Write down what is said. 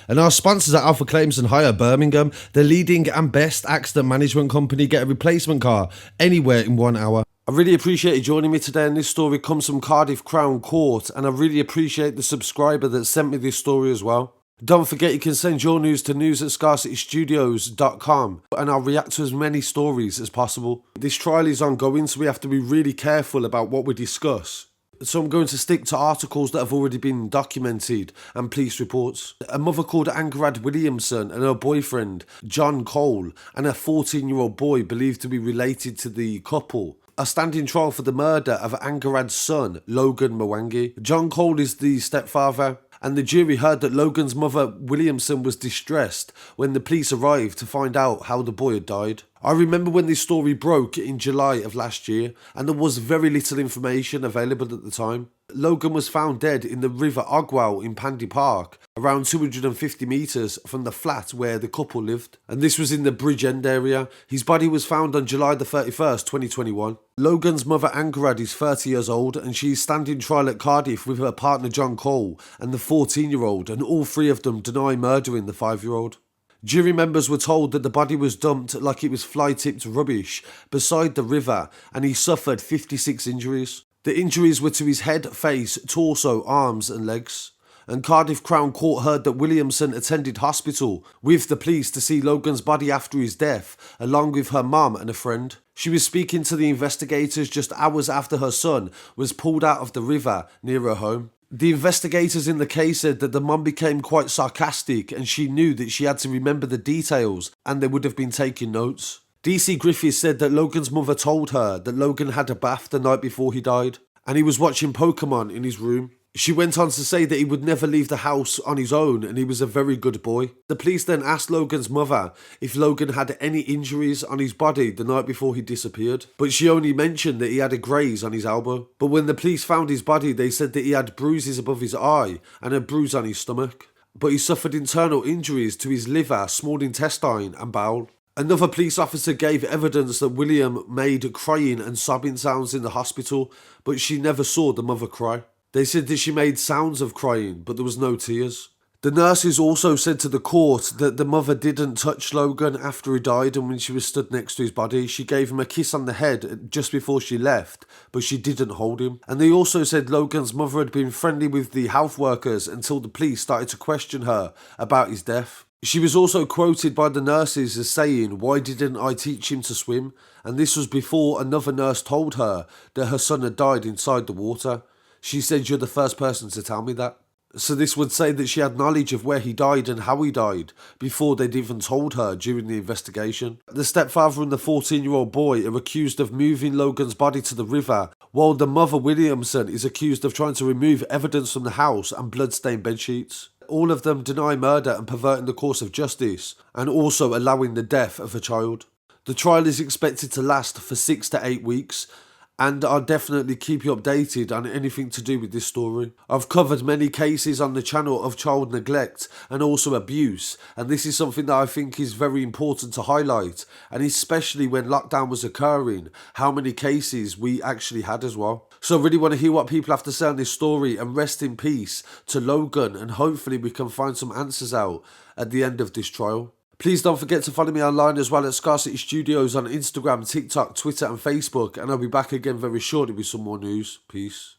And our sponsors are Alpha Claims and Hire Birmingham, the leading and best accident management company. Get a replacement car anywhere in 1 hour. I really appreciate you joining me today, and this story comes from Cardiff Crown Court, and I really appreciate the subscriber that sent me this story as well. Don't forget you can send your news to news@scarcitystudios.com and I'll react to as many stories as possible. This trial is ongoing, so we have to be really careful about what we discuss. So I'm going to stick to articles that have already been documented and police reports. A mother called Angharad Williamson and her boyfriend John Cole and a 14-year-old boy believed to be related to the couple are standing trial for the murder of Angharad's son, Logan Mwangi. John Cole is the stepfather, and the jury heard that Logan's mother, Williamson, was distressed when the police arrived to find out how the boy had died. I remember when this story broke in July of last year, and there was very little information available at the time. Logan was found dead in the River Ogmore in Pandy Park, around 250 metres from the flat where the couple lived, and this was in the Bridgend area. His body was found on July the 31st, 2021. Logan's mother Angharad is 30 years old, and she is standing trial at Cardiff with her partner John Cole and the 14-year-old, and all three of them deny murdering the 5-year-old. Jury members were told that the body was dumped like it was fly-tipped rubbish beside the river, and he suffered 56 injuries. The injuries were to his head, face, torso, arms and legs. And Cardiff Crown Court heard that Williamson attended hospital with the police to see Logan's body after his death, along with her mum and a friend. She was speaking to the investigators just hours after her son was pulled out of the river near her home. The investigators in the case said that the mum became quite sarcastic and she knew that she had to remember the details and they would have been taking notes. DC Griffiths said that Logan's mother told her that Logan had a bath the night before he died and he was watching Pokemon in his room. She went on to say that he would never leave the house on his own and he was a very good boy. The police then asked Logan's mother if Logan had any injuries on his body the night before he disappeared, but she only mentioned that he had a graze on his elbow. But when the police found his body, they said that he had bruises above his eye and a bruise on his stomach, but he suffered internal injuries to his liver, small intestine and bowel. Another police officer gave evidence that William made crying and sobbing sounds in the hospital, but she never saw the mother cry. They said that she made sounds of crying, but there was no tears. The nurses also said to the court that the mother didn't touch Logan after he died, and when she was stood next to his body, she gave him a kiss on the head just before she left, but she didn't hold him. And they also said Logan's mother had been friendly with the health workers until the police started to question her about his death. She was also quoted by the nurses as saying, "Why didn't I teach him to swim?" And this was before another nurse told her that her son had died inside the water. She said, "You're the first person to tell me that." So this would say that she had knowledge of where he died and how he died before they'd even told her during the investigation. The stepfather and the 14-year-old boy are accused of moving Logan's body to the river, while the mother Williamson is accused of trying to remove evidence from the house and blood-stained bedsheets. All of them deny murder and perverting the course of justice, and also allowing the death of a child. The trial is expected to last for 6 to 8 weeks, and I'll definitely keep you updated on anything to do with this story. I've covered many cases on the channel of child neglect and also abuse, and this is something that I think is very important to highlight, and especially when lockdown was occurring, how many cases we actually had as well. So I really want to hear what people have to say on this story, and rest in peace to Logan, and hopefully we can find some answers out at the end of this trial. Please don't forget to follow me online as well at Scarcity Studios on Instagram, TikTok, Twitter and Facebook, and I'll be back again very shortly with some more news. Peace.